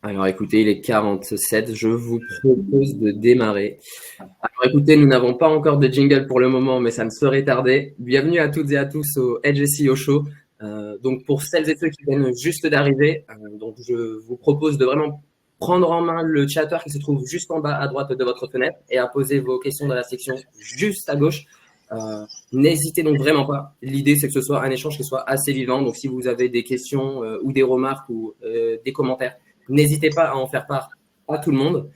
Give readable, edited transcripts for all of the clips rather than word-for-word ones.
Alors écoutez, il est 47, je vous propose de démarrer. Alors écoutez, nous n'avons pas encore de jingle pour le moment, mais ça ne saurait tarder. Bienvenue à toutes et à tous au Edge SEO Show. Donc pour celles et ceux qui viennent juste d'arriver, donc je vous propose de vraiment prendre en main le chatter qui se trouve juste en bas à droite de votre fenêtre et à poser vos questions dans la section juste à gauche. N'hésitez donc vraiment pas. L'idée, c'est que ce soit un échange qui soit assez vivant. Donc si vous avez des questions ou des remarques ou des commentaires, n'hésitez pas à en faire part à tout le monde.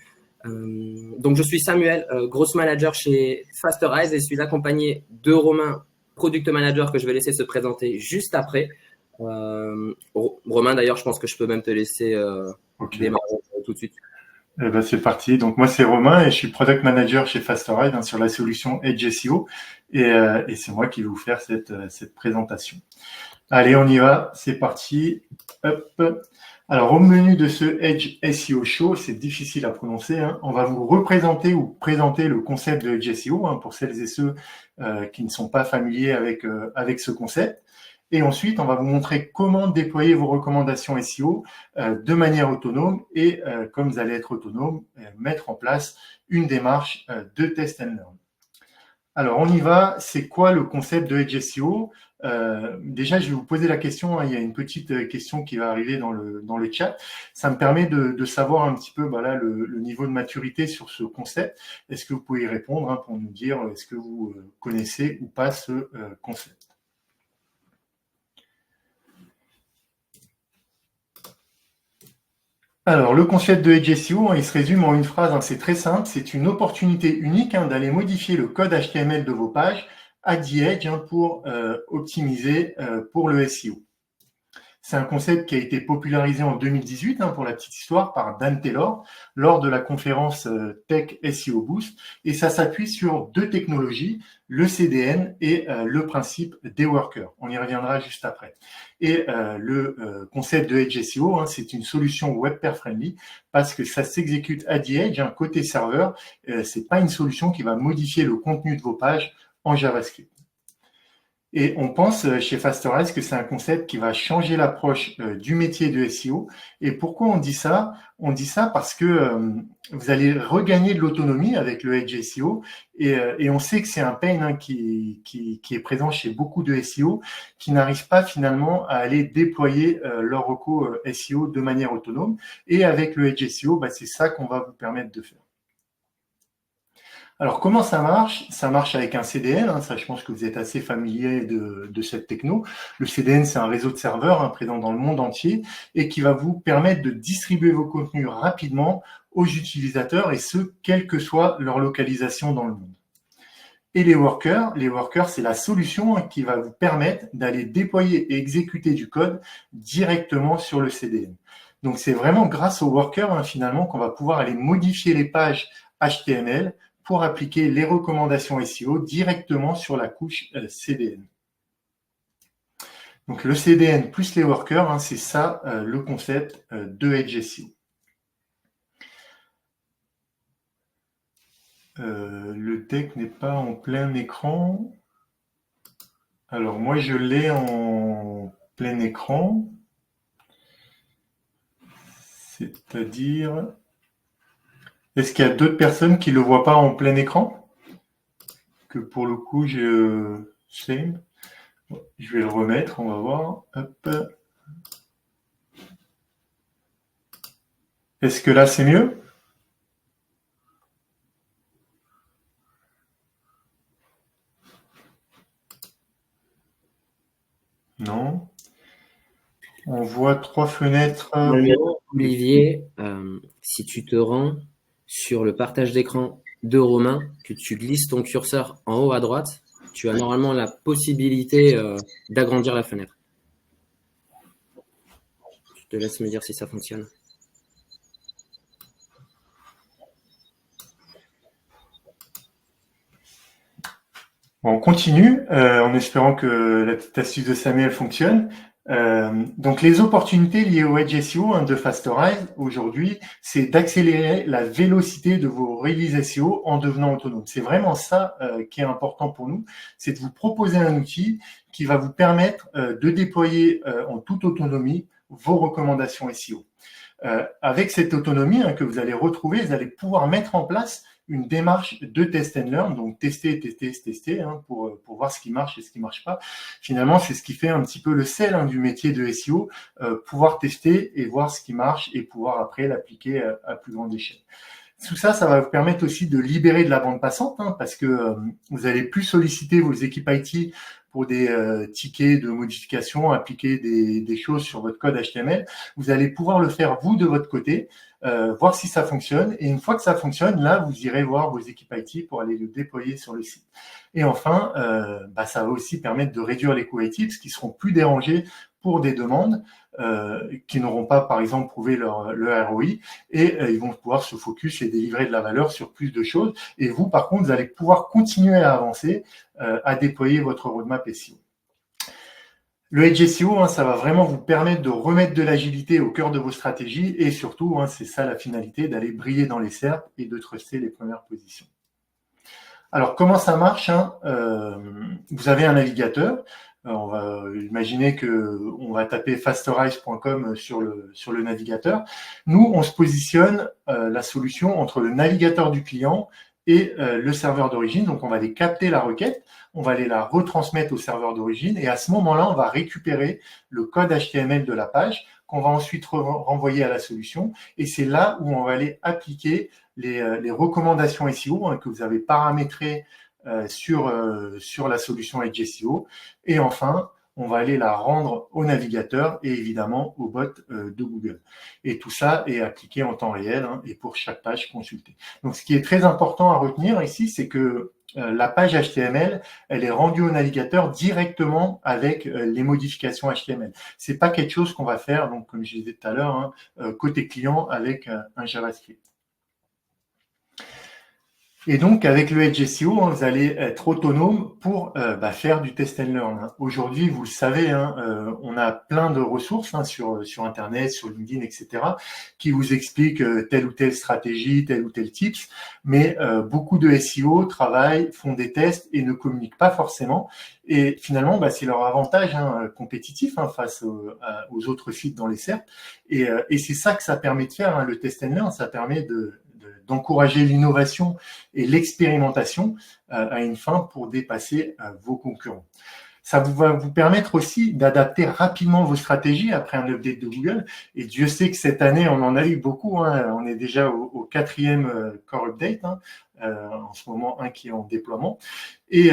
Donc je suis Samuel, gross manager chez Fasterize et je suis accompagné de Romain, product manager, que je vais laisser se présenter juste après. Romain, d'ailleurs, je pense que je peux même te laisser Ok, démarrer tout de suite. eh ben, c'est parti. Donc moi c'est Romain et je suis product manager chez Fasteride sur la solution Edge SEO et c'est moi qui vais vous faire cette présentation. Allez, on y va, c'est parti. Hop. Alors au menu de ce Edge SEO Show, c'est difficile à prononcer, hein. On va vous représenter ou présenter le concept de Edge SEO, hein, pour celles et ceux qui ne sont pas familiers avec ce concept. Et ensuite, on va vous montrer comment déployer vos recommandations SEO de manière autonome et, comme vous allez être autonome, mettre en place une démarche de test and learn. Alors, on y va. C'est quoi le concept de Edge SEO? Déjà, je vais vous poser la question, hein. Il y a une petite question qui va arriver dans le chat. Ça me permet de savoir un petit peu là, le niveau de maturité sur ce concept. Est-ce que vous pouvez y répondre, hein, pour nous dire est-ce que vous connaissez ou pas ce concept? Alors, le concept de Edge SEO, il se résume en une phrase, hein, c'est très simple, c'est une opportunité unique, hein, d'aller modifier le code HTML de vos pages à the Edge, hein, pour optimiser pour le SEO. C'est un concept qui a été popularisé en 2018, hein, pour la petite histoire, par Dan Taylor lors de la conférence Tech SEO Boost. Et ça s'appuie sur deux technologies, le CDN et le principe des workers. On y reviendra juste après. Et le concept de Edge SEO, hein, c'est une solution web pair friendly parce que ça s'exécute à the edge, hein, côté serveur. C'est pas une solution qui va modifier le contenu de vos pages en JavaScript. Et on pense chez Fasterize que c'est un concept qui va changer l'approche du métier de SEO. Et pourquoi on dit ça? On dit ça parce que vous allez regagner de l'autonomie avec le Edge SEO. Et on sait que c'est un pain, hein, qui est présent chez beaucoup de SEO qui n'arrivent pas finalement à aller déployer leur recours SEO de manière autonome. Et avec le Edge SEO, c'est ça qu'on va vous permettre de faire. Alors, comment ça marche? Ça marche avec un CDN, hein, ça je pense que vous êtes assez familier de cette techno. Le CDN, c'est un réseau de serveurs, hein, présent dans le monde entier et qui va vous permettre de distribuer vos contenus rapidement aux utilisateurs et ce, quelle que soit leur localisation dans le monde. Et les workers, c'est la solution, hein, qui va vous permettre d'aller déployer et exécuter du code directement sur le CDN. Donc, c'est vraiment grâce aux workers, hein, finalement, qu'on va pouvoir aller modifier les pages HTML pour appliquer les recommandations SEO directement sur la couche CDN. Donc, le CDN plus les workers, hein, c'est ça le concept de Edge SEO. Le deck n'est pas en plein écran. Alors, moi, je l'ai en plein écran. C'est-à-dire... Est-ce qu'il y a d'autres personnes qui ne le voient pas en plein écran? Que pour le coup, je sais. Je vais le remettre, on va voir. Hop. Est-ce que là, c'est mieux? Non. On voit trois fenêtres. Normalement, Olivier, si tu te rends sur le partage d'écran de Romain, que tu glisses ton curseur en haut à droite, tu as normalement la possibilité d'agrandir la fenêtre. Je te laisse me dire si ça fonctionne. Bon, on continue en espérant que la petite astuce de Samuel fonctionne. Donc, les opportunités liées au Edge SEO, hein, de Fasterize aujourd'hui, c'est d'accélérer la vélocité de vos releases SEO en devenant autonome. C'est vraiment ça qui est important pour nous, c'est de vous proposer un outil qui va vous permettre de déployer en toute autonomie vos recommandations SEO. Avec cette autonomie que vous allez retrouver, vous allez pouvoir mettre en place une démarche de test and learn, donc tester pour voir ce qui marche et ce qui marche pas. Finalement, c'est ce qui fait un petit peu le sel du métier de SEO, pouvoir tester et voir ce qui marche et pouvoir après l'appliquer à plus grande échelle. Tout ça, ça va vous permettre aussi de libérer de la bande passante, parce que vous allez plus solliciter vos équipes IT pour des tickets de modification, appliquer des choses sur votre code HTML. Vous allez pouvoir le faire vous de votre côté, voir si ça fonctionne. Et une fois que ça fonctionne, là, vous irez voir vos équipes IT pour aller le déployer sur le site. Et enfin, ça va aussi permettre de réduire les coûts IT, parce qu'ils seront plus dérangés pour des demandes qui n'auront pas, par exemple, prouvé leur ROI, et ils vont pouvoir se focus et délivrer de la valeur sur plus de choses. Et vous, par contre, vous allez pouvoir continuer à avancer, à déployer votre roadmap SEO. Le Edge SEO, ça va vraiment vous permettre de remettre de l'agilité au cœur de vos stratégies, et surtout, c'est ça la finalité, d'aller briller dans les SERPs et de truster les premières positions. Alors, comment ça marche Vous avez un navigateur. On va imaginer qu'on va taper fasterize.com sur le navigateur. Nous, on se positionne la solution entre le navigateur du client et le serveur d'origine. Donc, on va aller capter la requête, on va aller la retransmettre au serveur d'origine, et à ce moment-là, on va récupérer le code HTML de la page qu'on va ensuite renvoyer à la solution. Et c'est là où on va aller appliquer les recommandations SEO que vous avez paramétrées sur la solution Edge SEO. Et enfin, on va aller la rendre au navigateur et évidemment au bot de Google. Et tout ça est appliqué en temps réel et pour chaque page consultée. Donc, ce qui est très important à retenir ici, c'est que la page HTML, elle est rendue au navigateur directement avec les modifications HTML. C'est pas quelque chose qu'on va faire, donc comme je disais tout à l'heure, côté client avec un JavaScript. Et donc, avec le Edge SEO, vous allez être autonome pour faire du test and learn. Aujourd'hui, vous le savez, on a plein de ressources sur Internet, sur LinkedIn, etc., qui vous expliquent telle ou telle stratégie, tel ou tel tips. Mais beaucoup de SEO travaillent, font des tests et ne communiquent pas forcément. Et finalement, c'est leur avantage compétitif face aux autres sites dans les SERP. Et c'est ça que ça permet de faire, le test and learn. Ça permet d'encourager l'innovation et l'expérimentation à une fin pour dépasser vos concurrents. Ça va vous permettre aussi d'adapter rapidement vos stratégies après un update de Google. Et Dieu sait que cette année, on en a eu beaucoup. On est déjà au 4e core update, en ce moment, qui est en déploiement. Et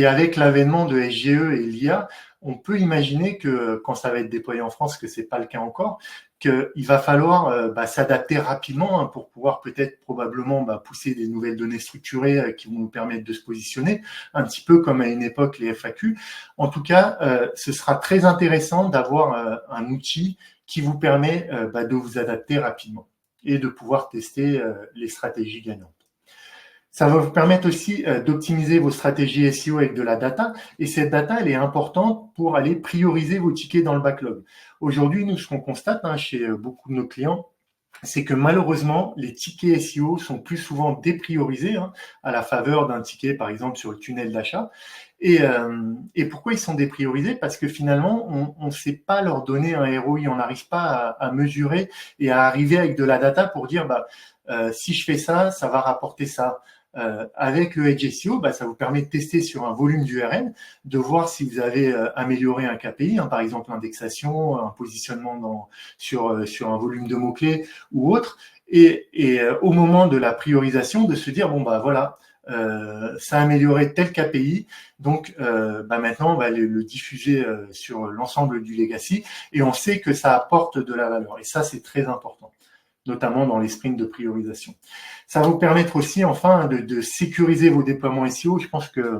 avec l'avènement de SGE et l'IA, on peut imaginer que quand ça va être déployé en France, que c'est pas le cas encore, qu'il va falloir s'adapter rapidement pour pouvoir peut-être probablement pousser des nouvelles données structurées qui vont nous permettre de se positionner, un petit peu comme à une époque les FAQ. En tout cas, ce sera très intéressant d'avoir un outil qui vous permet de vous adapter rapidement et de pouvoir tester les stratégies gagnantes. Ça va vous permettre aussi d'optimiser vos stratégies SEO avec de la data. Et cette data, elle est importante pour aller prioriser vos tickets dans le backlog. Aujourd'hui, nous, ce qu'on constate chez beaucoup de nos clients, c'est que malheureusement, les tickets SEO sont plus souvent dépriorisés à la faveur d'un ticket, par exemple, sur le tunnel d'achat. Et pourquoi ils sont dépriorisés? Parce que finalement, on ne sait pas leur donner un ROI, on n'arrive pas à mesurer et à arriver avec de la data pour dire si je fais ça, ça va rapporter ça. Avec le Edge SEO, ça vous permet de tester sur un volume d'URL, de voir si vous avez amélioré un KPI, par exemple l'indexation, un positionnement sur un volume de mots-clés ou autre, et au moment de la priorisation, de se dire voilà, ça a amélioré tel KPI, donc maintenant on va le diffuser sur l'ensemble du legacy, et on sait que ça apporte de la valeur, et ça c'est très important, notamment dans les sprints de priorisation. Ça va vous permettre aussi, enfin, de sécuriser vos déploiements SEO. Je pense que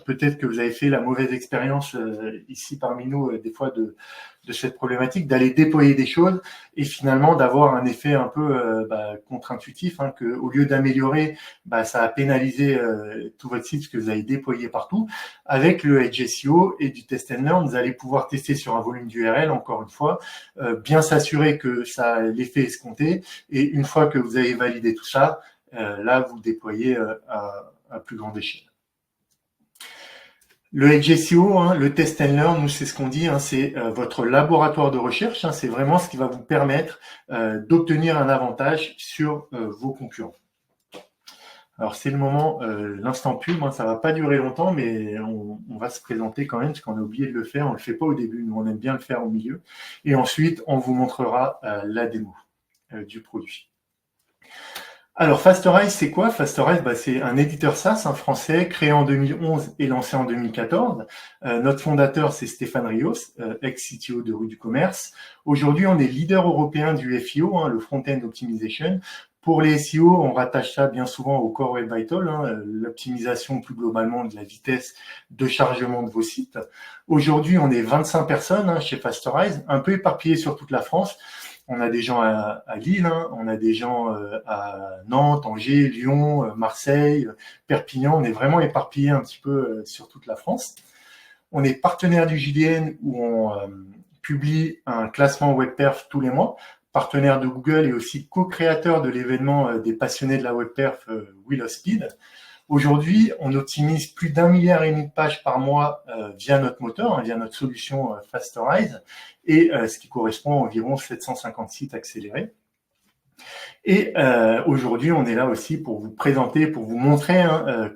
peut-être que vous avez fait la mauvaise expérience ici parmi nous, des fois, de cette problématique, d'aller déployer des choses et finalement d'avoir un effet un peu contre-intuitif, que au lieu d'améliorer, ça a pénalisé tout votre site, ce que vous avez déployé partout. Avec le Edge SEO et du Test and Learn, vous allez pouvoir tester sur un volume d'URL, encore une fois, bien s'assurer que ça a l'effet escompté, et une fois que vous avez validé tout ça, là, vous déployez à plus grande échelle. Le Edge SEO, le test and learn, nous c'est ce qu'on dit, c'est votre laboratoire de recherche, c'est vraiment ce qui va vous permettre d'obtenir un avantage sur vos concurrents. Alors c'est le moment, l'instant pub, ça va pas durer longtemps, mais on va se présenter quand même, parce qu'on a oublié de le faire, on le fait pas au début, nous on aime bien le faire au milieu, et ensuite on vous montrera la démo du produit. Alors Fastorize, c'est quoi? Fastorize, c'est un éditeur SaaS, un français, créé en 2011 et lancé en 2014. Notre fondateur, c'est Stéphane Rios, ex-CTO de Rue du Commerce. Aujourd'hui, on est leader européen du FIO, le Front-End Optimization. Pour les SEO, on rattache ça bien souvent au Core Web Vital, l'optimisation plus globalement de la vitesse de chargement de vos sites. Aujourd'hui, on est 25 personnes chez Fastorize, un peu éparpillés sur toute la France. On a des gens à Lille, on a des gens à Nantes, Angers, Lyon, Marseille, Perpignan. On est vraiment éparpillés un petit peu sur toute la France. On est partenaire du JDN où on publie un classement WebPerf tous les mois. Partenaire de Google et aussi co-créateur de l'événement des passionnés de la WebPerf Wheel of Speed. Aujourd'hui, on optimise plus d'1,5 milliard de pages par mois via notre moteur, via notre solution Fastorize, et ce qui correspond à environ 750 sites accélérés. Et aujourd'hui, on est là aussi pour vous présenter, pour vous montrer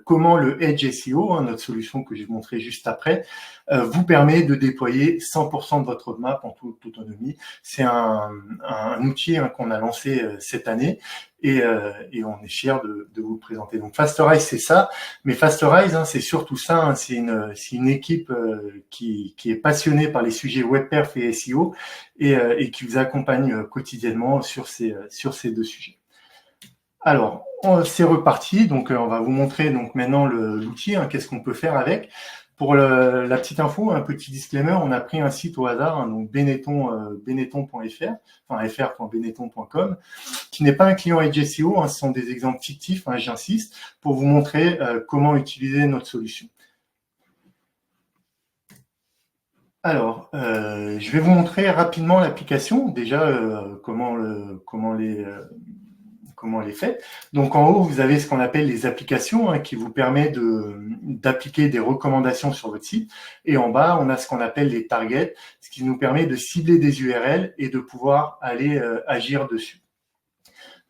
comment le Edge SEO, notre solution que je vais vous montrer juste après, vous permet de déployer 100% de votre roadmap en toute autonomie. C'est un outil qu'on a lancé cette année et on est fiers de vous le présenter. Donc Fastorize, c'est ça, mais Fastorize, c'est surtout ça. C'est une équipe qui est passionnée par les sujets WebPerf et SEO et qui vous accompagne quotidiennement sur ces deux sujets. Alors, c'est reparti. Donc, on va vous montrer donc maintenant l'outil. Qu'est-ce qu'on peut faire avec. Pour la petite info, un petit disclaimer, on a pris un site au hasard, donc benetton.fr, enfin fr.benetton.com, qui n'est pas un client Edge SEO, ce sont des exemples fictifs, j'insiste, pour vous montrer comment utiliser notre solution. Alors, je vais vous montrer rapidement l'application, déjà comment elle est faite. Donc en haut, vous avez ce qu'on appelle les applications qui vous permet d'appliquer des recommandations sur votre site. Et en bas, on a ce qu'on appelle les targets, ce qui nous permet de cibler des URL et de pouvoir aller agir dessus.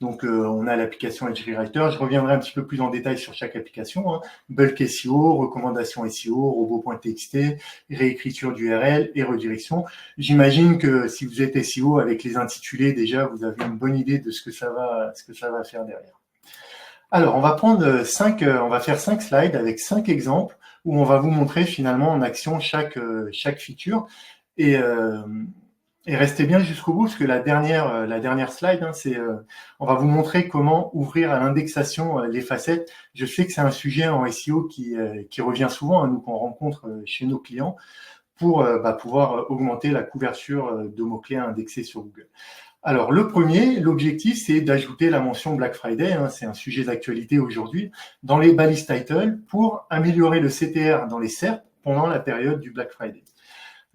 Donc, on a l'application Edge Rewriter. Je reviendrai un petit peu plus en détail sur chaque application. Bulk SEO, recommandations SEO, robot.txt, réécriture d'URL et redirection. J'imagine que si vous êtes SEO avec les intitulés, déjà, vous avez une bonne idée de ce que ça va faire derrière. Alors, on va faire 5 slides avec 5 exemples où on va vous montrer finalement en action chaque feature. Et restez bien jusqu'au bout, parce que la dernière slide, on va vous montrer comment ouvrir à l'indexation les facettes. Je sais que c'est un sujet en SEO qui revient souvent, nous qu'on rencontre chez nos clients, pour pouvoir augmenter la couverture de mots-clés indexés sur Google. Alors, l'objectif, c'est d'ajouter la mention Black Friday, c'est un sujet d'actualité aujourd'hui, dans les balises title pour améliorer le CTR dans les SERP pendant la période du Black Friday.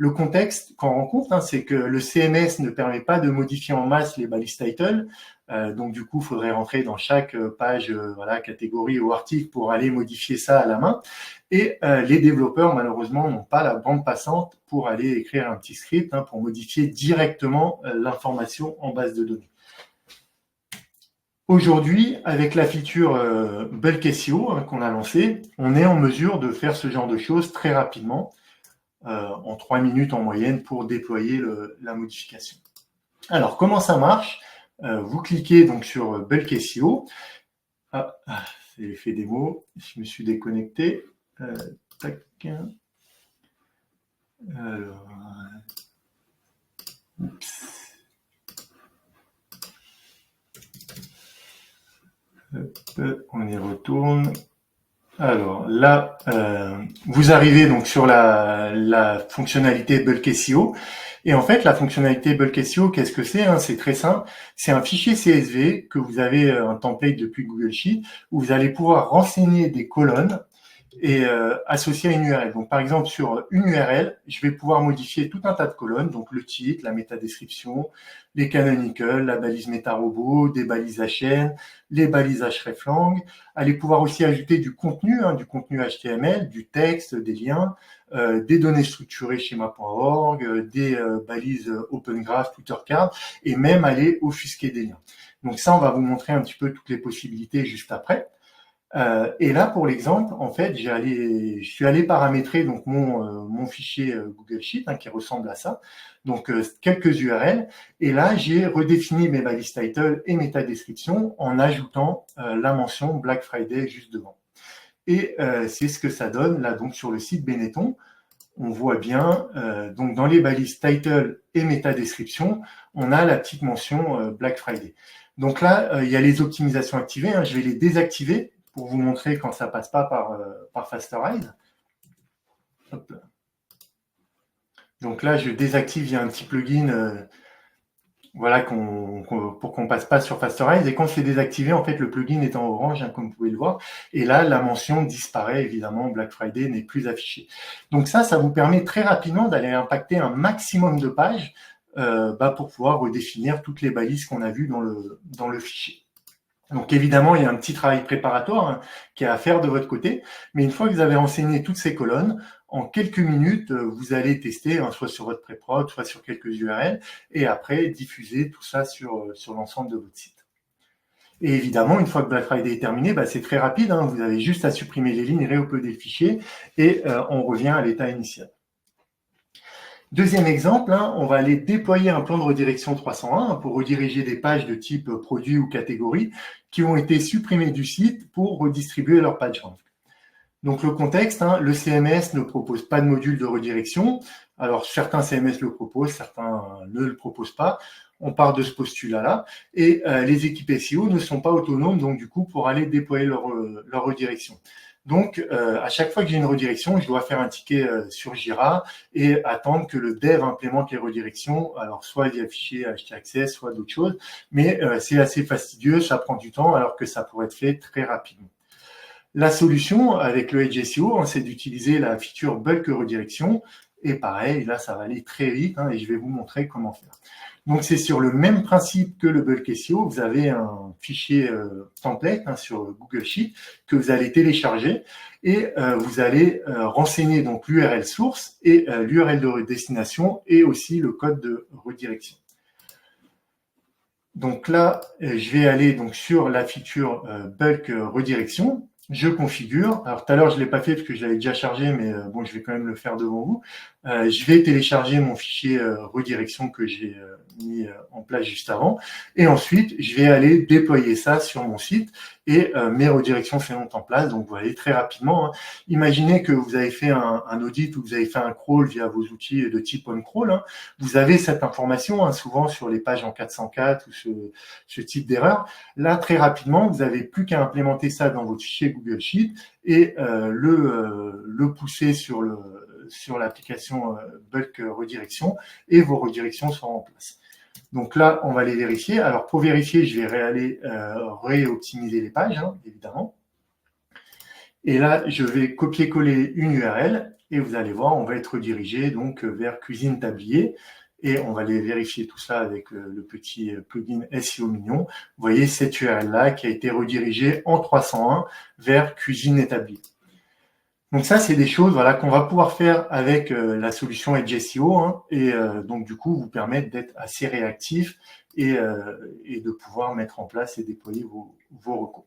Le contexte qu'on rencontre, c'est que le CMS ne permet pas de modifier en masse les balises title. Donc, du coup, il faudrait rentrer dans chaque page, catégorie ou article pour aller modifier ça à la main. Et les développeurs, malheureusement, n'ont pas la bande passante pour aller écrire un petit script pour modifier directement l'information en base de données. Aujourd'hui, avec la feature Bulk SEO qu'on a lancée, on est en mesure de faire ce genre de choses très rapidement. En 3 minutes en moyenne pour déployer la modification. Alors, comment ça marche? Vous cliquez donc sur Bulk SEO. Ah, c'est l'effet démo. Je me suis déconnecté. Tac. Alors, on y retourne. Alors là, vous arrivez donc sur la fonctionnalité Bulk SEO. Et en fait, la fonctionnalité Bulk SEO, qu'est-ce que c'est? C'est très simple. C'est un fichier CSV que vous avez un template depuis Google Sheet où vous allez pouvoir renseigner des colonnes et associé à une URL. Donc, par exemple, sur une URL, je vais pouvoir modifier tout un tas de colonnes, donc le titre, la métadescription, les canonicals, la balise méta-robot, des balises HN, les balises hreflang, aller pouvoir aussi ajouter du contenu HTML, du texte, des liens, des données structurées schema.org, des balises Open Graph, Twitter Card, et même aller offusquer des liens. Donc ça, on va vous montrer un petit peu toutes les possibilités juste après. Et là, pour l'exemple, en fait, je suis allé paramétrer donc mon fichier Google Sheet qui ressemble à ça. Donc quelques URL. Et là, j'ai redéfini mes balises title et métadescription en ajoutant la mention Black Friday juste devant. Et c'est ce que ça donne là donc sur le site Benetton. On voit bien donc dans les balises title et métadescription, on a la petite mention Black Friday. Donc là, il y a les optimisations activées. Je vais les désactiver pour vous montrer quand ça passe pas par Fasterize. Hop. Donc là, je désactive, il y a un petit plugin voilà, pour qu'on passe pas sur Fasterize. Et quand c'est désactivé, en fait, le plugin est en orange, comme vous pouvez le voir. Et là, la mention disparaît, évidemment, Black Friday n'est plus affiché. Donc ça vous permet très rapidement d'aller impacter un maximum de pages pour pouvoir redéfinir toutes les balises qu'on a vues dans le fichier. Donc évidemment, il y a un petit travail préparatoire qui est à faire de votre côté, mais une fois que vous avez renseigné toutes ces colonnes, en quelques minutes, vous allez tester, soit sur votre pré-prod, soit sur quelques URL, et après diffuser tout ça sur l'ensemble de votre site. Et évidemment, une fois que Black Friday est terminé, c'est très rapide, vous avez juste à supprimer les lignes, réuploader le fichier, et on revient à l'état initial. Deuxième exemple, on va aller déployer un plan de redirection 301 pour rediriger des pages de type produit ou catégorie qui ont été supprimées du site pour redistribuer leur PageRank. Donc le contexte, le CMS ne propose pas de module de redirection. Alors certains CMS le proposent, certains ne le proposent pas. On part de ce postulat-là. Et les équipes SEO ne sont pas autonomes, donc du coup, pour aller déployer leur redirection. Donc, à chaque fois que j'ai une redirection, je dois faire un ticket sur Jira et attendre que le dev implémente les redirections, alors soit via fichier htaccess, soit d'autres choses, mais c'est assez fastidieux, ça prend du temps, alors que ça pourrait être fait très rapidement. La solution avec le Edge SEO, c'est d'utiliser la feature bulk redirection, et pareil, là, ça va aller très vite, et je vais vous montrer comment faire. Donc, c'est sur le même principe que le bulk SEO. Vous avez un fichier template sur Google Sheet que vous allez télécharger et vous allez renseigner donc l'URL source et l'URL de destination et aussi le code de redirection. Donc là, je vais aller donc sur la feature bulk redirection. Je configure. Alors tout à l'heure, je ne l'ai pas fait parce que je l'avais déjà chargé, mais bon, je vais quand même le faire devant vous. Je vais télécharger mon fichier redirection que j'ai mis en place juste avant. Et ensuite, je vais aller déployer ça sur mon site et mes redirections seront en place. Donc, vous voyez très rapidement. Imaginez que vous avez fait un audit ou vous avez fait un crawl via vos outils de type on-crawl. Vous avez cette information souvent sur les pages en 404 ou ce type d'erreur. Là, très rapidement, vous n'avez plus qu'à implémenter ça dans votre fichier Google Sheet et le pousser sur l'application bulk redirection et vos redirections seront en place. Donc là, on va les vérifier. Alors pour vérifier, je vais aller réoptimiser les pages, évidemment. Et là, je vais copier-coller une URL et vous allez voir, on va être redirigé donc vers Cuisine Tablier. Et on va aller vérifier tout ça avec le petit plugin SEO Mignon. Vous voyez cette URL-là qui a été redirigée en 301 vers Cuisine Établie. Donc ça, c'est des choses qu'on va pouvoir faire avec la solution Edge SEO et donc du coup vous permettre d'être assez réactif et de pouvoir mettre en place et déployer vos recours.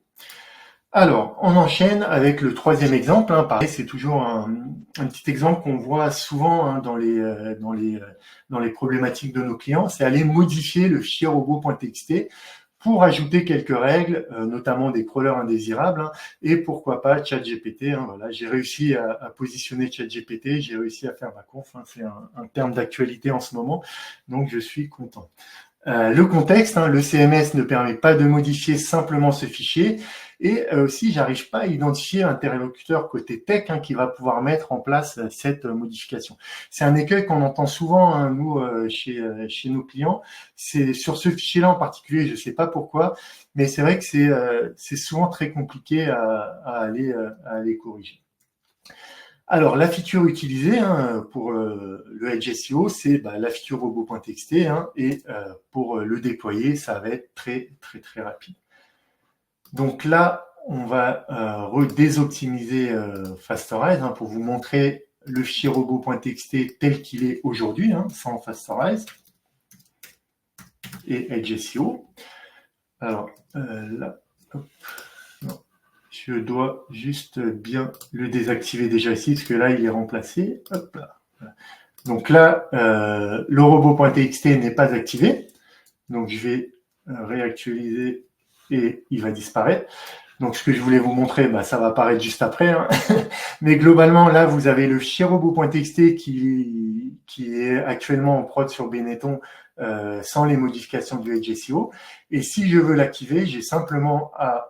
Alors, on enchaîne avec le troisième exemple. Pareil, c'est toujours un petit exemple qu'on voit souvent dans les problématiques de nos clients. C'est aller modifier le fichier robot.txt pour ajouter quelques règles, notamment des crawlers indésirables, et pourquoi pas ChatGPT. Voilà, j'ai réussi à positionner ChatGPT, j'ai réussi à faire ma conf. C'est un terme d'actualité en ce moment, donc je suis content. Le contexte, le CMS ne permet pas de modifier simplement ce fichier et aussi j'arrive pas à identifier l'interlocuteur côté tech qui va pouvoir mettre en place cette modification. C'est un écueil qu'on entend souvent nous chez nos clients. C'est sur ce fichier-là en particulier, je sais pas pourquoi, mais c'est vrai que c'est souvent très compliqué à aller corriger. Alors, la feature utilisée pour le Edge SEO, c'est la feature robot.txt et pour le déployer, ça va être très, très, très rapide. Donc là, on va désoptimiser Fastorize pour vous montrer le fichier robot.txt tel qu'il est aujourd'hui, sans Fastorize et Edge SEO. Alors là, hop, non, je dois juste bien le désactiver déjà ici, parce que là, il est remplacé. Hop là. Donc là, le robot.txt n'est pas activé. Donc je vais réactualiser et il va disparaître. Donc ce que je voulais vous montrer, ça va apparaître juste après. Mais globalement, là, vous avez le fichier robot.txt qui est actuellement en prod sur Benetton sans les modifications du Edge SEO. Et si je veux l'activer, j'ai simplement à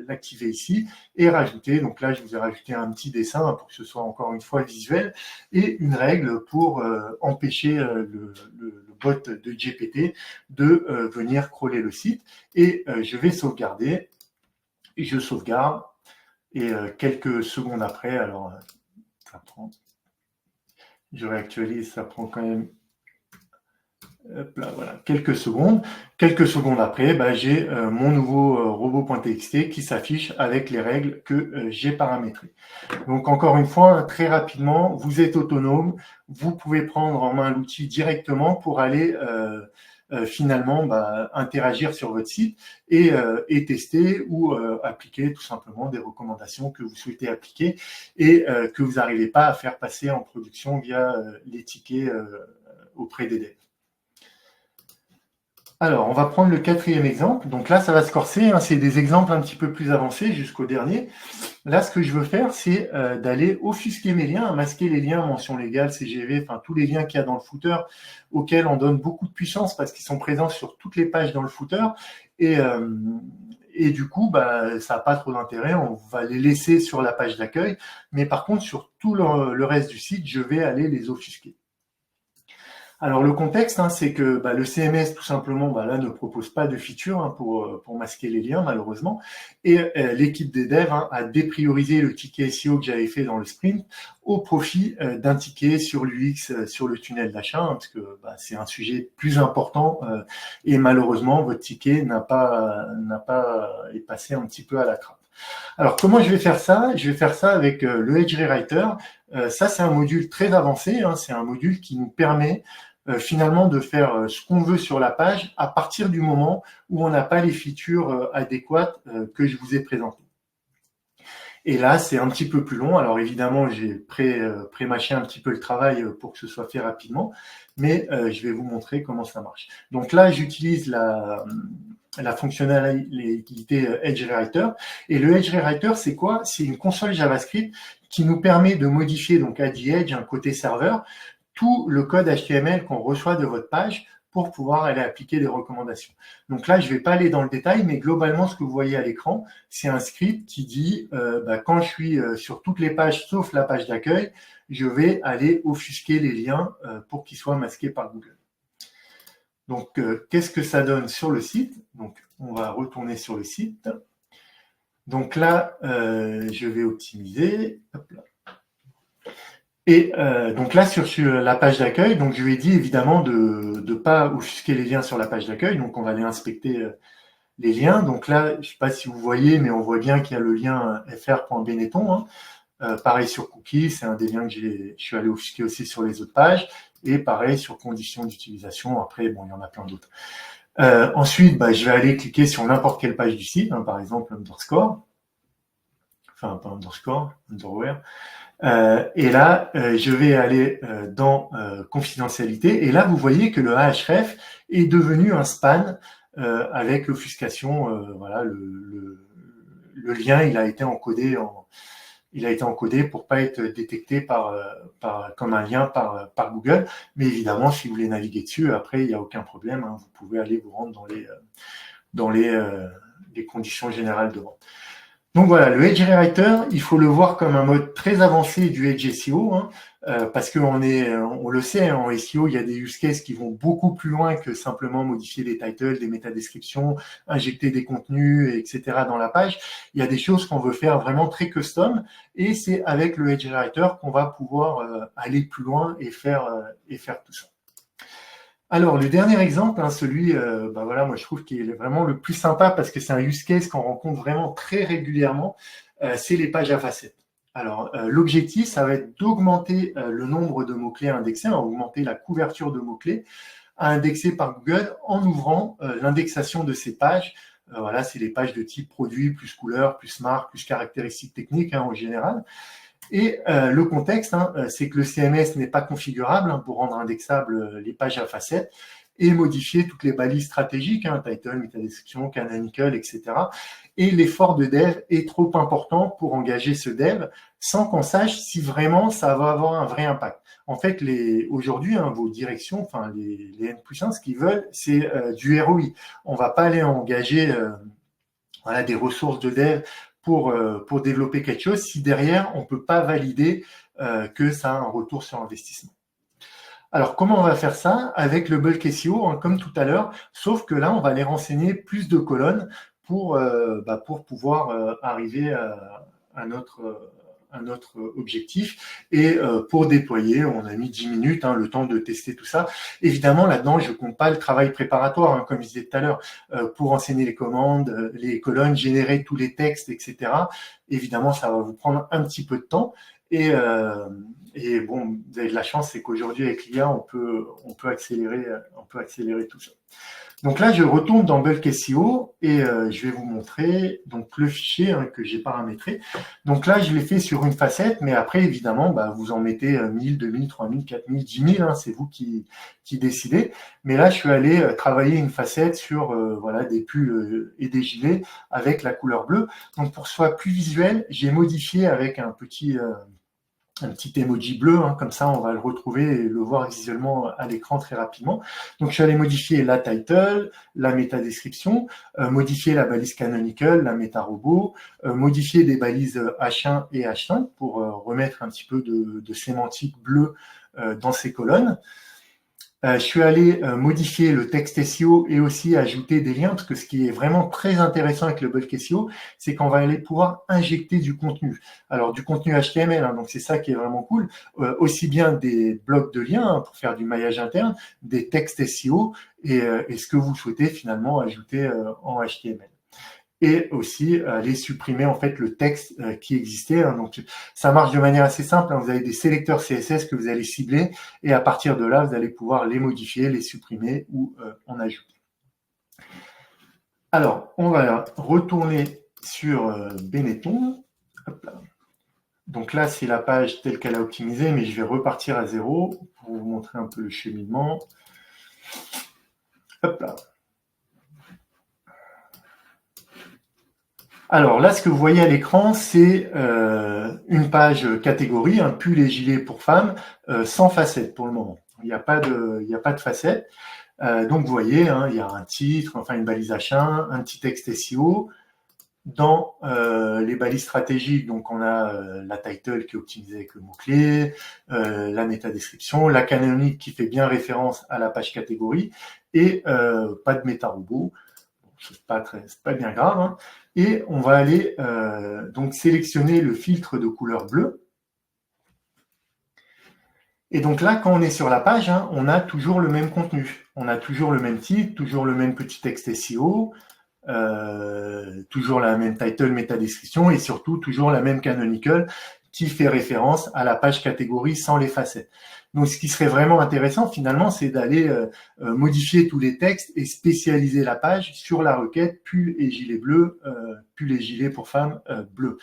l'activer ici et rajouter. Donc là, je vous ai rajouté un petit dessin pour que ce soit encore une fois visuel et une règle pour empêcher le bot de GPT de venir crawler le site. Et je vais sauvegarder. Et je sauvegarde. Et quelques secondes après, alors ça prend, je réactualise, ça prend quand même, hop là, voilà, quelques secondes. Quelques secondes après, j'ai mon nouveau robot.txt qui s'affiche avec les règles que j'ai paramétrées. Donc encore une fois, très rapidement, vous êtes autonome, vous pouvez prendre en main l'outil directement pour aller finalement interagir sur votre site et tester ou appliquer tout simplement des recommandations que vous souhaitez appliquer et que vous n'arrivez pas à faire passer en production via les tickets auprès des devs. Alors, on va prendre le quatrième exemple. Donc là, ça va se corser. C'est des exemples un petit peu plus avancés jusqu'au dernier. Là, ce que je veux faire, c'est d'aller offusquer mes liens, masquer les liens, mention légale, CGV, enfin tous les liens qu'il y a dans le footer, auxquels on donne beaucoup de puissance parce qu'ils sont présents sur toutes les pages dans le footer. Et du coup, ça n'a pas trop d'intérêt. On va les laisser sur la page d'accueil. Mais par contre, sur tout le reste du site, je vais aller les offusquer. Alors le contexte, c'est que le CMS tout simplement là ne propose pas de feature pour masquer les liens malheureusement, et l'équipe des devs a dépriorisé le ticket SEO que j'avais fait dans le sprint au profit d'un ticket sur l'UX, sur le tunnel d'achat, parce que c'est un sujet plus important et malheureusement votre ticket n'a pas est passé un petit peu à la trappe. Alors, comment je vais faire ça? Je vais faire ça avec le Edge Rewriter. Ça, c'est un module très avancé. C'est un module qui nous permet finalement de faire ce qu'on veut sur la page à partir du moment où on n'a pas les features adéquates que je vous ai présentées. Et là, c'est un petit peu plus long. Alors évidemment, j'ai pré-mâché un petit peu le travail pour que ce soit fait rapidement, mais je vais vous montrer comment ça marche. Donc là, j'utilise la fonctionnalité Edge Rewriter. Et le Edge Rewriter, c'est quoi? C'est une console JavaScript qui nous permet de modifier donc à the Edge, un côté serveur, tout le code HTML qu'on reçoit de votre page pour pouvoir aller appliquer des recommandations. Donc là, je ne vais pas aller dans le détail, mais globalement, ce que vous voyez à l'écran, c'est un script qui dit quand je suis sur toutes les pages sauf la page d'accueil, je vais aller offusquer les liens pour qu'ils soient masqués par Google. Donc, qu'est-ce que ça donne sur le site? Donc, on va retourner sur le site. Donc là, je vais optimiser. Hop là. Et donc là, sur la page d'accueil, donc je lui ai dit évidemment de ne pas offusquer les liens sur la page d'accueil. Donc, on va aller inspecter les liens. Donc là, je ne sais pas si vous voyez, mais on voit bien qu'il y a le lien fr.benetton. Pareil sur cookies, c'est un des liens que je suis allé offusquer aussi sur les autres pages. Et pareil sur conditions d'utilisation. Après, bon, il y en a plein d'autres. Ensuite, je vais aller cliquer sur n'importe quelle page du site, par exemple underscore. Enfin, pas underscore, underwear. Et là, je vais aller dans confidentialité. Et là, vous voyez que le Ahref est devenu un span avec l'offuscation. Voilà, le lien, il a été encodé pour pas être détecté comme un lien par Google. Mais évidemment, si vous voulez naviguer dessus, après, il n'y a aucun problème. Vous pouvez aller vous rendre dans les conditions générales de vente. Donc voilà, le Edge Rewriter, il faut le voir comme un mode très avancé du Edge SEO, hein, parce qu'on le sait, hein, en SEO, il y a des use cases qui vont beaucoup plus loin que simplement modifier des titles, des métadescriptions, injecter des contenus, etc. dans la page. Il y a des choses qu'on veut faire vraiment très custom, et c'est avec le Edge Rewriter qu'on va pouvoir aller plus loin et faire tout ça. Alors, le dernier exemple, hein, celui, voilà, moi je trouve qu'il est vraiment le plus sympa parce que c'est un use case qu'on rencontre vraiment très régulièrement, c'est les pages à facettes. Alors, l'objectif, ça va être d'augmenter le nombre de mots-clés indexés, augmenter la couverture de mots-clés à indexer par Google en ouvrant l'indexation de ces pages. Voilà, c'est les pages de type produit, plus couleur, plus marque, plus caractéristiques techniques, hein, en général. Et le contexte, hein, c'est que le CMS n'est pas configurable, hein, pour rendre indexables les pages à facettes et modifier toutes les balises stratégiques, hein, title, métadescription, canonical, etc. Et l'effort de dev est trop important pour engager ce dev sans qu'on sache si vraiment ça va avoir un vrai impact. En fait, aujourd'hui, hein, vos directions, enfin les N+1, ce qu'ils veulent, c'est du ROI. On ne va pas aller engager voilà, des ressources de dev pour développer quelque chose si derrière, on ne peut pas valider que ça a un retour sur investissement. Alors, comment on va faire ça? Avec le bulk SEO, hein, comme tout à l'heure, sauf que là, on va aller renseigner plus de colonnes pour pouvoir arriver à notre objectif. Et pour déployer, on a mis 10 minutes, hein, le temps de tester tout ça. Évidemment, là-dedans, je ne compte pas le travail préparatoire, hein, comme je disais tout à l'heure, pour enseigner les commandes, les colonnes, générer tous les textes, etc. Évidemment, ça va vous prendre un petit peu de temps. Et bon, vous avez de la chance, c'est qu'aujourd'hui, avec l'IA, on peut accélérer tout ça. Donc là, je retourne dans Bulk SEO et je vais vous montrer donc le fichier, hein, que j'ai paramétré. Donc là, je l'ai fait sur une facette, mais après, évidemment, vous en mettez 1000, 2000, 3000, 4000, 10 000, hein, c'est vous qui décidez. Mais là, je suis allé travailler une facette sur voilà, des pulls et des gilets avec la couleur bleue. Donc pour que ce soit plus visuel, j'ai modifié avec un petit emoji bleu, hein, comme ça on va le retrouver et le voir visuellement à l'écran très rapidement. Donc je suis allé modifier la title, la métadescription, modifier la balise canonical, la méta-robot, modifier des balises H1 et H5 pour remettre un petit peu de sémantique bleue dans ces colonnes. Je suis allé modifier le texte SEO et aussi ajouter des liens, parce que ce qui est vraiment très intéressant avec le bulk SEO, c'est qu'on va aller pouvoir injecter du contenu. Alors du contenu HTML, hein, donc c'est ça qui est vraiment cool, aussi bien des blocs de liens, hein, pour faire du maillage interne, des textes SEO et ce que vous souhaitez finalement ajouter en HTML. Et aussi aller supprimer en fait le texte qui existait, hein. Donc ça marche de manière assez simple, hein. Vous avez des sélecteurs CSS que vous allez cibler et à partir de là, vous allez pouvoir les modifier, les supprimer ou en ajouter. Alors, on va retourner sur Benetton. Hop là. Donc là, c'est la page telle qu'elle a optimisé, mais je vais repartir à zéro pour vous montrer un peu le cheminement. Hop là. Alors là, ce que vous voyez à l'écran, c'est une page catégorie, un pull et gilet pour femmes, sans facette pour le moment. Il n'y a pas de facette. Donc vous voyez, hein, il y a un titre, enfin une balise H1, un petit texte SEO. Dans les balises stratégiques, donc on a la title qui est optimisée avec le mot-clé, la métadescription, la canonique qui fait bien référence à la page catégorie, et pas de méta-robot. C'est pas bien grave, hein. Et on va aller donc sélectionner le filtre de couleur bleue. Et donc là, quand on est sur la page, hein, on a toujours le même contenu. On a toujours le même titre, toujours le même petit texte SEO, toujours la même title, métadescription et surtout toujours la même canonical qui fait référence à la page catégorie sans les facettes. Donc, ce qui serait vraiment intéressant, finalement, c'est d'aller modifier tous les textes et spécialiser la page sur la requête pull et gilet bleu, pull et gilet pour femmes bleu.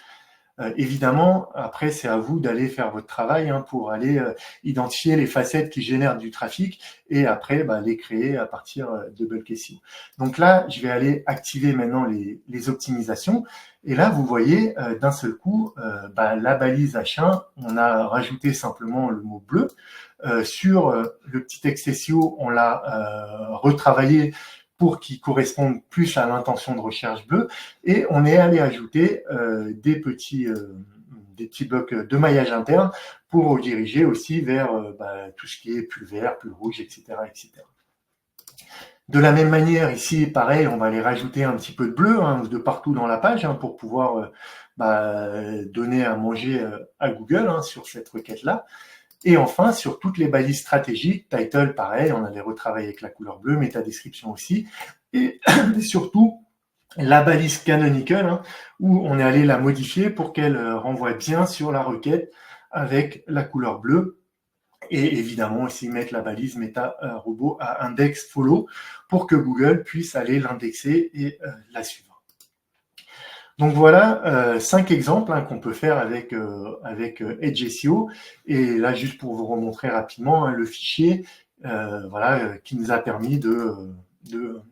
Évidemment, après, c'est à vous d'aller faire votre travail, hein, pour aller identifier les facettes qui génèrent du trafic et après les créer à partir de bulk SEO. Donc là, je vais aller activer maintenant les optimisations. Et là, vous voyez, d'un seul coup, la balise H1, on a rajouté simplement le mot bleu. Sur le petit texte SEO, on l'a retravaillé pour qu'ils correspondent plus à l'intention de recherche bleue. Et on est allé ajouter des petits blocs de maillage interne pour rediriger aussi vers tout ce qui est plus vert, plus rouge, etc., etc. De la même manière, ici, pareil, on va aller rajouter un petit peu de bleu de partout dans la page pour pouvoir donner à manger à Google sur cette requête-là. Et enfin, sur toutes les balises stratégiques, title, pareil, on avait retravaillé avec la couleur bleue, métadescription aussi. Et surtout, la balise canonical, où on est allé la modifier pour qu'elle renvoie bien sur la requête avec la couleur bleue. Et évidemment aussi mettre la balise meta robot à index follow pour que Google puisse aller l'indexer et la suivre. Donc voilà 5 exemples qu'on peut faire avec Edge SEO. Et là, juste pour vous remontrer rapidement le fichier qui nous a permis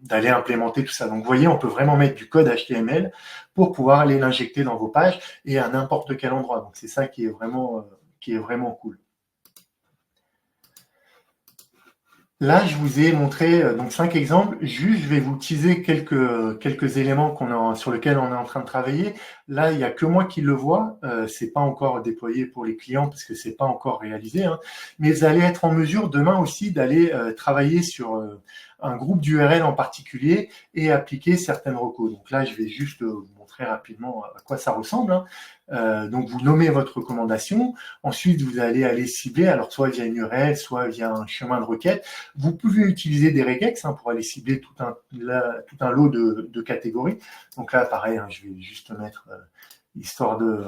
d'aller implémenter tout ça. Donc vous voyez, on peut vraiment mettre du code HTML pour pouvoir aller l'injecter dans vos pages et à n'importe quel endroit. Donc c'est ça qui est vraiment cool. Là, je vous ai montré donc 5 exemples. Juste, je vais vous teaser quelques éléments sur lesquels on est en train de travailler. Là, il n'y a que moi qui le vois. C'est pas encore déployé pour les clients parce que c'est pas encore réalisé. Mais vous allez être en mesure demain aussi d'aller travailler sur un groupe d'URL en particulier et appliquer certaines recos. Donc là, je vais juste vous montrer rapidement à quoi ça ressemble. Donc, vous nommez votre recommandation. Ensuite, vous allez aller cibler, alors soit via une URL, soit via un chemin de requête. Vous pouvez utiliser des regex pour aller cibler tout un lot de catégories. Donc là, pareil, je vais juste mettre histoire de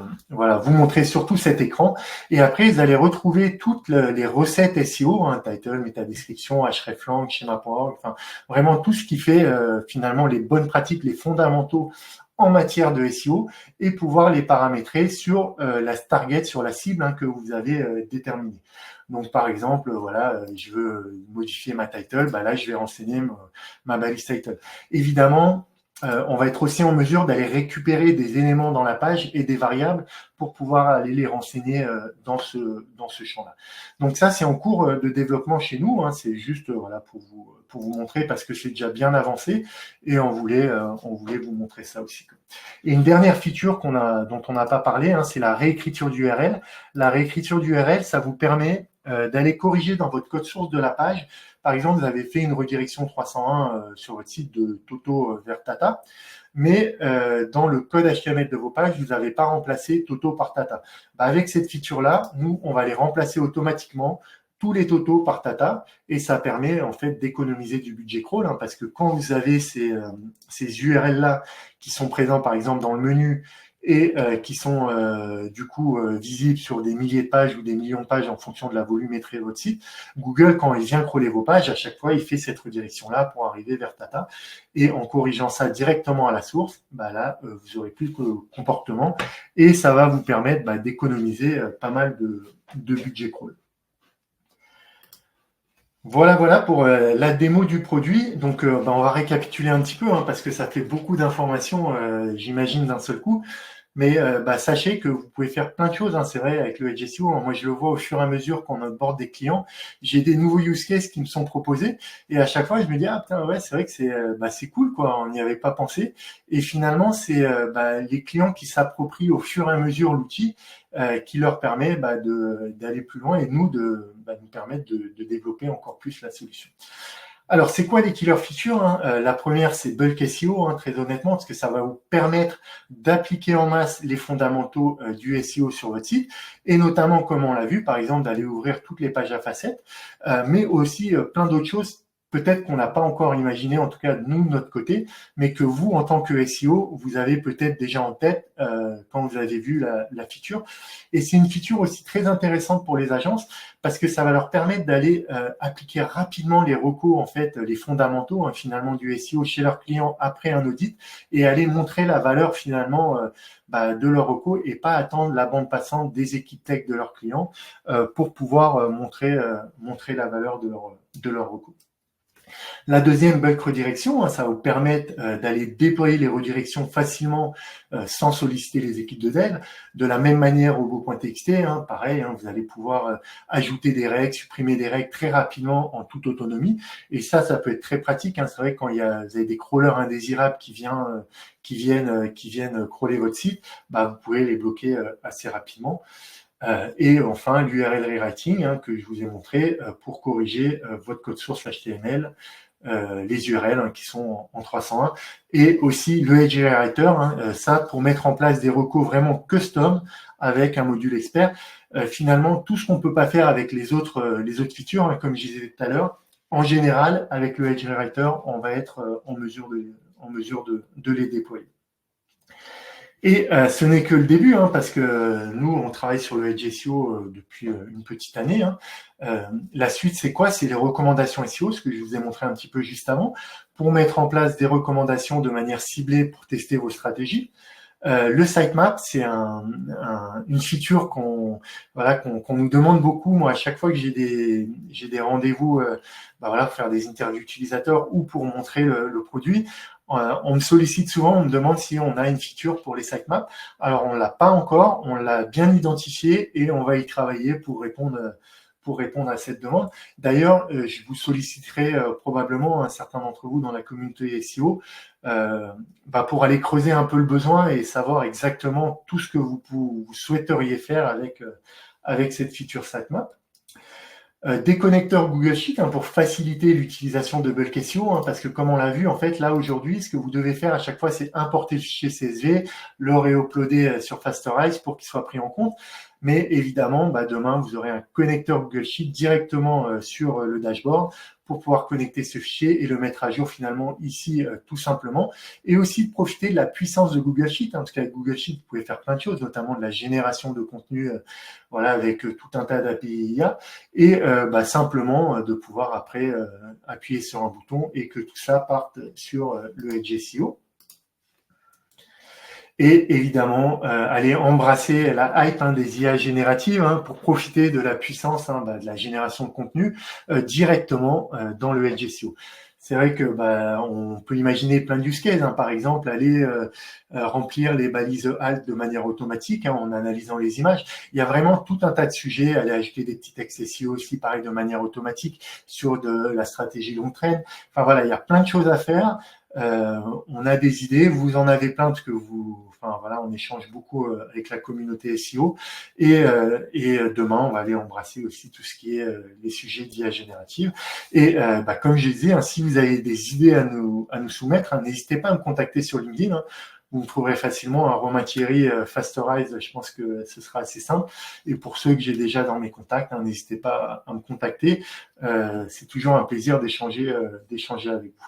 vous montrer surtout cet écran. Et après, vous allez retrouver toutes les recettes SEO, title, métadescription, hreflang, schéma.org, enfin vraiment tout ce qui fait finalement les bonnes pratiques, les fondamentaux en matière de SEO et pouvoir les paramétrer sur la target, sur la cible que vous avez déterminée. Donc, par exemple, je veux modifier ma title, là, je vais renseigner ma balise title. Évidemment, on va être aussi en mesure d'aller récupérer des éléments dans la page et des variables pour pouvoir aller les renseigner dans ce champ-là. Donc ça, c'est en cours de développement chez nous. C'est juste pour vous montrer parce que c'est déjà bien avancé et on voulait vous montrer ça aussi. Et une dernière feature dont on n'a pas parlé, c'est la réécriture d'URL. La réécriture d'URL, ça vous permet d'aller corriger dans votre code source de la page. Par exemple, vous avez fait une redirection 301 sur votre site de Toto vers Tata, mais dans le code HTML de vos pages, vous n'avez pas remplacé Toto par Tata. Avec cette feature-là, nous, on va les remplacer automatiquement tous les Toto par Tata et ça permet en fait d'économiser du budget crawl parce que quand vous avez ces URL-là qui sont présents par exemple dans le menu et qui sont visibles sur des milliers de pages ou des millions de pages en fonction de la volumétrie de votre site, Google, quand il vient crawler vos pages, à chaque fois, il fait cette redirection-là pour arriver vers Tata. Et en corrigeant ça directement à la source, là, vous aurez plus de comportement et ça va vous permettre d'économiser pas mal de budget crawl. Voilà pour la démo du produit. Donc, on va récapituler un petit peu parce que ça fait beaucoup d'informations, j'imagine, d'un seul coup. Mais sachez que vous pouvez faire plein de choses, c'est vrai, avec le Edge SEO. Moi, je le vois au fur et à mesure qu'on onboard des clients. J'ai des nouveaux use cases qui me sont proposés. Et à chaque fois, je me dis, c'est vrai que c'est cool, quoi. On n'y avait pas pensé. Et finalement, c'est les clients qui s'approprient au fur et à mesure l'outil qui leur permet d'aller plus loin et nous nous permettre de développer encore plus la solution. Alors, c'est quoi les killer features La première, c'est Bulk SEO, très honnêtement, parce que ça va vous permettre d'appliquer en masse les fondamentaux du SEO sur votre site, et notamment, comme on l'a vu, par exemple, d'aller ouvrir toutes les pages à facettes, mais aussi plein d'autres choses peut-être qu'on n'a pas encore imaginé, en tout cas nous de notre côté, mais que vous, en tant que SEO, vous avez peut-être déjà en tête quand vous avez vu la feature. Et c'est une feature aussi très intéressante pour les agences parce que ça va leur permettre d'aller appliquer rapidement les recos, en fait, les fondamentaux finalement du SEO chez leurs clients après un audit et aller montrer la valeur finalement de leurs recos et pas attendre la bande passante des équipes tech de leurs clients pour pouvoir montrer la valeur de leurs recos. La deuxième, bulk redirection, ça va vous permettre d'aller déployer les redirections facilement sans solliciter les équipes de dev. De la même manière au beau.txt, pareil, vous allez pouvoir ajouter des règles, supprimer des règles très rapidement en toute autonomie. Et ça peut être très pratique. C'est vrai quand vous avez des crawlers indésirables qui viennent crawler votre site, vous pouvez les bloquer assez rapidement. Et enfin, l'URL rewriting que je vous ai montré pour corriger votre code source HTML, les URL qui sont en 301, et aussi le Edge Rewriter, ça pour mettre en place des recos vraiment custom avec un module expert. Finalement, tout ce qu'on peut pas faire avec les autres features, comme je disais tout à l'heure, en général, avec le Edge Rewriter, on va être en mesure de les déployer. Et ce n'est que le début, parce que nous, on travaille sur le Edge SEO depuis une petite année. La suite, c'est quoi? C'est les recommandations SEO, ce que je vous ai montré un petit peu juste avant, pour mettre en place des recommandations de manière ciblée pour tester vos stratégies. Le sitemap, c'est une feature qu'on nous demande beaucoup. Moi, à chaque fois que j'ai des rendez-vous, pour faire des interviews utilisateurs ou pour montrer le produit, on me sollicite souvent, on me demande si on a une feature pour les sitemaps. Alors, on l'a pas encore, on l'a bien identifié et on va y travailler pour répondre à cette demande. D'ailleurs, je vous solliciterai probablement un certain d'entre vous dans la communauté SEO pour aller creuser un peu le besoin et savoir exactement tout ce que vous souhaiteriez faire avec cette feature sitemap. Des connecteurs Google Sheets pour faciliter l'utilisation de bulk SEO, parce que comme on l'a vu, en fait, là aujourd'hui, ce que vous devez faire à chaque fois, c'est importer le fichier CSV, le réuploader sur Fasterize pour qu'il soit pris en compte. Mais évidemment, demain, vous aurez un connecteur Google Sheet directement sur le dashboard pour pouvoir connecter ce fichier et le mettre à jour finalement ici tout simplement. Et aussi de profiter de la puissance de Google Sheet, parce qu'avec Google Sheet, vous pouvez faire plein de choses, notamment de la génération de contenu avec tout un tas d'API IA. Et simplement de pouvoir après appuyer sur un bouton et que tout ça parte sur le Edge SEO. Et évidemment, aller embrasser la hype des IA génératives pour profiter de la puissance de la génération de contenu directement dans le Edge SEO. C'est vrai que on peut imaginer plein de use cases, par exemple aller remplir les balises alt de manière automatique en analysant les images. Il y a vraiment tout un tas de sujets, aller ajouter des petits textes SEO aussi pareil de manière automatique sur de la stratégie long trend. Enfin voilà, il y a plein de choses à faire. On a des idées, vous en avez plein parce que on échange beaucoup avec la communauté SEO et demain on va aller embrasser aussi tout ce qui est les sujets d'IA générative. Et comme je disais, si vous avez des idées à nous soumettre, n'hésitez pas à me contacter sur LinkedIn. Vous me trouverez facilement un Romain Thierry Fasterize, je pense que ce sera assez simple. Et pour ceux que j'ai déjà dans mes contacts, n'hésitez pas à me contacter. C'est toujours un plaisir d'échanger avec vous.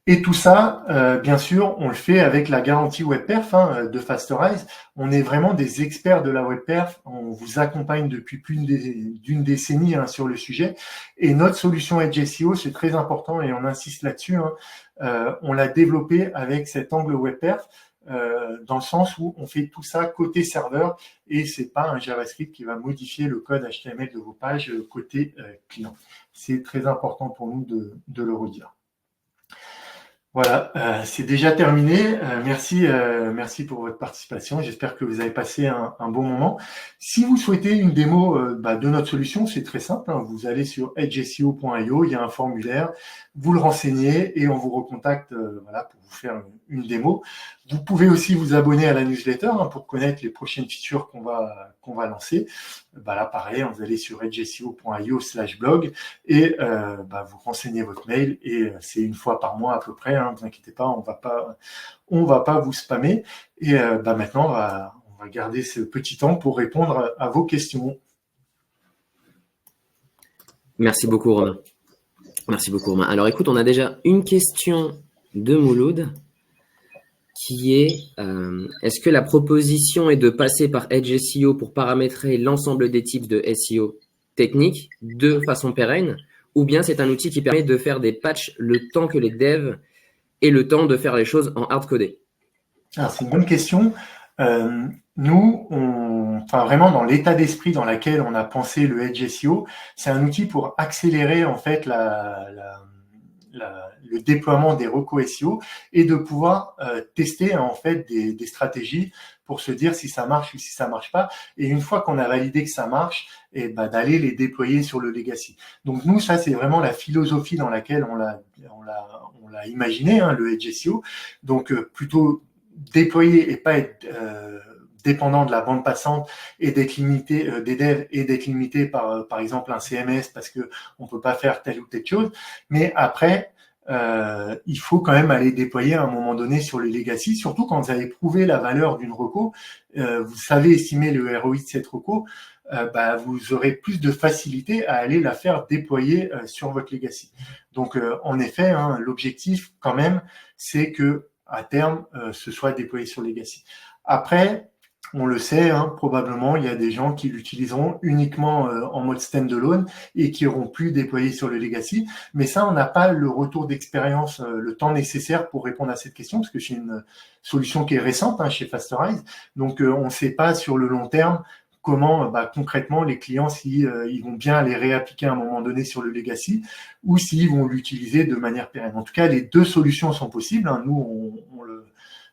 Et tout ça, bien sûr, on le fait avec la garantie WebPerf de Fasterize. On est vraiment des experts de la WebPerf. On vous accompagne depuis plus d'une décennie sur le sujet. Et notre solution Edge SEO, c'est très important et on insiste là-dessus. On l'a développé avec cet angle WebPerf dans le sens où on fait tout ça côté serveur et c'est pas un JavaScript qui va modifier le code HTML de vos pages côté client. C'est très important pour nous de le redire. Voilà, c'est déjà terminé. Merci pour votre participation. J'espère que vous avez passé un bon moment. Si vous souhaitez une démo de notre solution, c'est très simple. Vous allez sur edgeseo.io, il y a un formulaire, vous le renseignez et on vous recontacte pour vous faire une démo. Vous pouvez aussi vous abonner à la newsletter pour connaître les prochaines features qu'on va lancer. Là, pareil, vous allez sur edgeseo.io/blog et vous renseignez votre mail et c'est une fois par mois à peu près. Ne vous inquiétez pas, on va pas vous spammer. Et maintenant, on va garder ce petit temps pour répondre à vos questions. Merci beaucoup, Romain. Alors, écoute, on a déjà une question de Mouloud qui est est-ce que la proposition est de passer par Edge SEO pour paramétrer l'ensemble des types de SEO techniques de façon pérenne, ou bien c'est un outil qui permet de faire des patchs le temps que les devs aient le temps de faire les choses en hard-codé? Alors, c'est une bonne question. Nous, vraiment dans l'état d'esprit dans lequel on a pensé le Edge SEO, c'est un outil pour accélérer en fait le déploiement des recos SEO et de pouvoir tester en fait des stratégies pour se dire si ça marche ou si ça marche pas. Et une fois qu'on a validé que ça marche, et d'aller les déployer sur le legacy. Donc nous, ça c'est vraiment la philosophie dans laquelle on l'a imaginé, hein, le Edge SEO. Donc plutôt déployer et pas être dépendant de la bande passante et d'être limité des devs et d'être limité par exemple un CMS parce que on peut pas faire telle ou telle chose. Mais après, il faut quand même aller déployer à un moment donné sur le legacy, surtout quand vous avez prouvé la valeur d'une reco, vous savez estimer le ROI de cette reco, vous aurez plus de facilité à aller la faire déployer sur votre legacy. Donc, en effet, hein, l'objectif quand même, c'est que à terme, ce soit déployé sur legacy. Après, on le sait, hein, probablement, il y a des gens qui l'utiliseront uniquement en mode standalone et qui auront plus déployé sur le legacy. Mais ça, on n'a pas le retour d'expérience, le temps nécessaire pour répondre à cette question, parce que c'est une solution qui est récente hein, chez Fastorize. Donc, on ne sait pas sur le long terme comment concrètement les clients, ils vont bien les réappliquer à un moment donné sur le legacy ou s'ils vont l'utiliser de manière pérenne. En tout cas, les deux solutions sont possibles. Hein. Nous,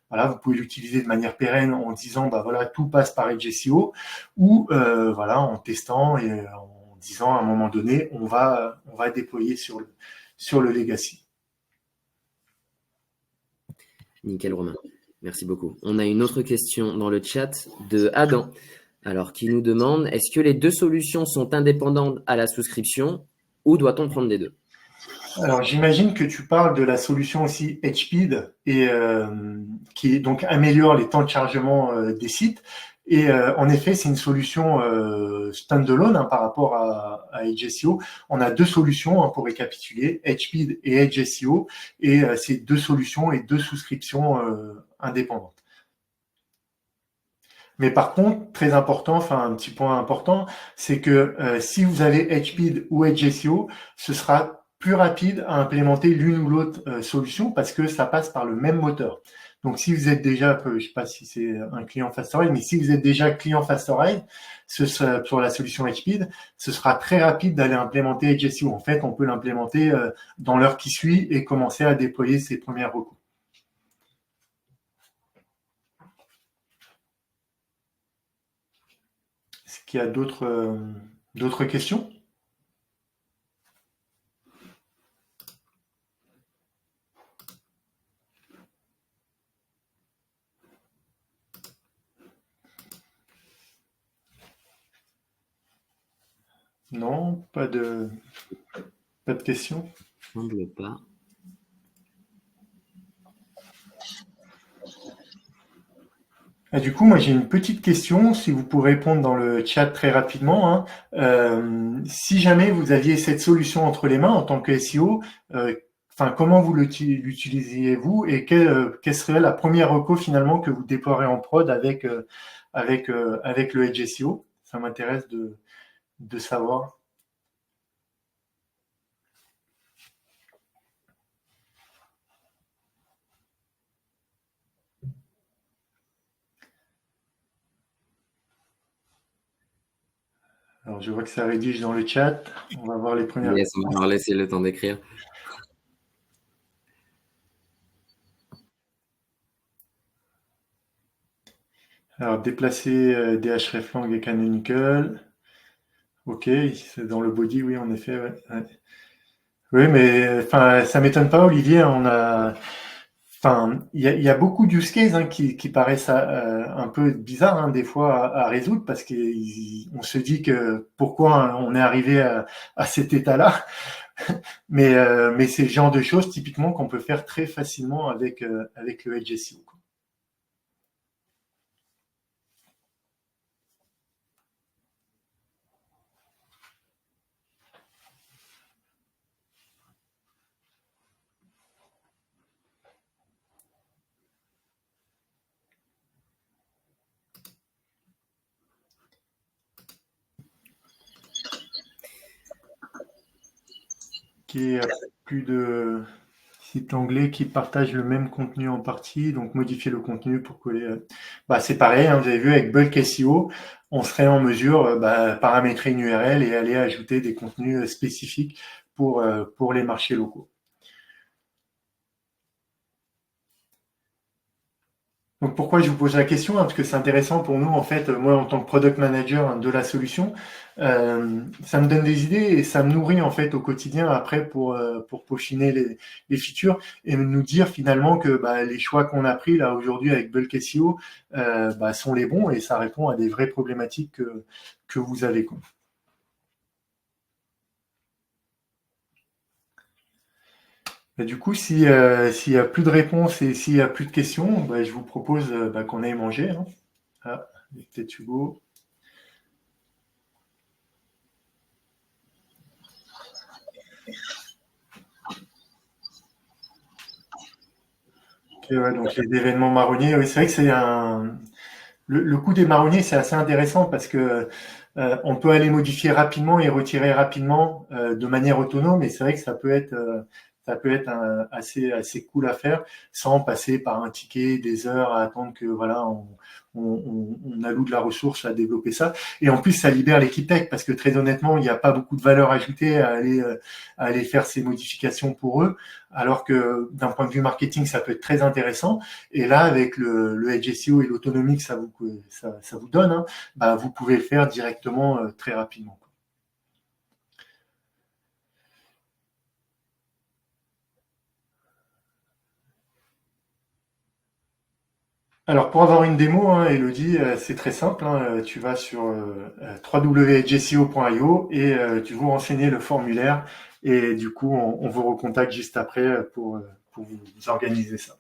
voilà, vous pouvez l'utiliser de manière pérenne en disant voilà, tout passe par Edge SEO ou voilà, en testant et en disant à un moment donné, on va déployer sur le legacy. Nickel Romain, merci beaucoup. On a une autre question dans le chat de Adam, alors qui nous demande, est-ce que les deux solutions sont indépendantes à la souscription ou doit-on prendre les deux? Alors, j'imagine que tu parles de la solution aussi HPeed et qui donc améliore les temps de chargement des sites. Et en effet, c'est une solution standalone hein, par rapport à Edge SEO. On a deux solutions hein, pour récapituler, HPeed et Edge SEO, et c'est deux solutions et deux souscriptions indépendantes. Mais par contre, très important, enfin un petit point important, c'est que si vous avez HPeed ou Edge SEO, ce sera plus rapide à implémenter l'une ou l'autre solution parce que ça passe par le même moteur. Donc, si vous êtes déjà, je ne sais pas si c'est un client Fastorize, mais si vous êtes déjà client Fastorize, sur la solution HPeed, ce sera très rapide d'aller implémenter Edge SEO. En fait, on peut l'implémenter dans l'heure qui suit et commencer à déployer ses premières recours. Est-ce qu'il y a d'autres questions ? Non, pas de questions. Je ne semble pas. Et du coup, moi j'ai une petite question, si vous pouvez répondre dans le chat très rapidement. Hein. Si jamais vous aviez cette solution entre les mains en tant que SEO, comment vous l'utilisiez-vous et quelle serait la première reco finalement que vous déploierez en prod avec le Edge SEO? Ça m'intéresse de savoir. Alors, je vois que ça rédige dans le chat. On va voir les premières. Yes, on va leur laisser le temps d'écrire. Alors, déplacer des hreflang et canonical. Ok, c'est dans le body, oui, en effet. Ouais. Oui, mais ça m'étonne pas, Olivier. Il y a beaucoup d'use cases hein, qui paraissent un peu bizarres hein, des fois à résoudre parce qu'on se dit que pourquoi on est arrivé à cet état-là. Mais c'est le genre de choses typiquement qu'on peut faire très facilement avec le Edge SEO. Qui a plus de sites anglais qui partagent le même contenu en partie, donc modifier le contenu pour coller. C'est pareil, hein, vous avez vu avec Bulk SEO, on serait en mesure paramétrer une URL et aller ajouter des contenus spécifiques pour les marchés locaux. Donc pourquoi je vous pose la question, hein, parce que c'est intéressant pour nous, en fait, moi en tant que product manager, hein, de la solution, ça me donne des idées et ça me nourrit en fait au quotidien après pour peaufiner les features et nous dire finalement que bah, les choix qu'on a pris là aujourd'hui avec Bulk SEO bah, sont les bons et ça répond à des vraies problématiques que vous avez, quoi. Et du coup, si, s'il n'y a plus de réponses et s'il n'y a plus de questions, bah, je vous propose bah, qu'on aille manger, hein. Ah, peut-être Hugo. Ok, ouais, donc les événements marronniers, oui, c'est vrai que c'est un. Le coût des marronniers, c'est assez intéressant parce que on peut aller modifier rapidement et retirer rapidement de manière autonome. Et c'est vrai que ça peut être assez cool à faire sans passer par un ticket, des heures à attendre que voilà on alloue de la ressource à développer ça. Et en plus, ça libère l'équipe tech parce que très honnêtement, il n'y a pas beaucoup de valeur ajoutée à aller faire ces modifications pour eux. Alors que d'un point de vue marketing, ça peut être très intéressant. Et là, avec le Edge SEO et l'autonomie que ça vous donne, hein, bah, vous pouvez le faire directement très rapidement. Alors pour avoir une démo, hein, Elodie, c'est très simple, hein, tu vas sur www.edgeseo.io et tu vous renseigner le formulaire et du coup on vous recontacte juste après pour vous organiser ça.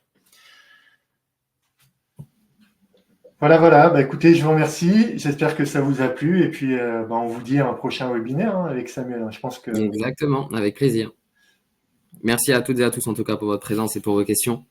Voilà, voilà. Bah, écoutez, je vous remercie. J'espère que ça vous a plu. Et puis, bah, on vous dit à un prochain webinaire hein, avec Samuel. Je pense que Exactement, avec plaisir. Merci à toutes et à tous en tout cas pour votre présence et pour vos questions.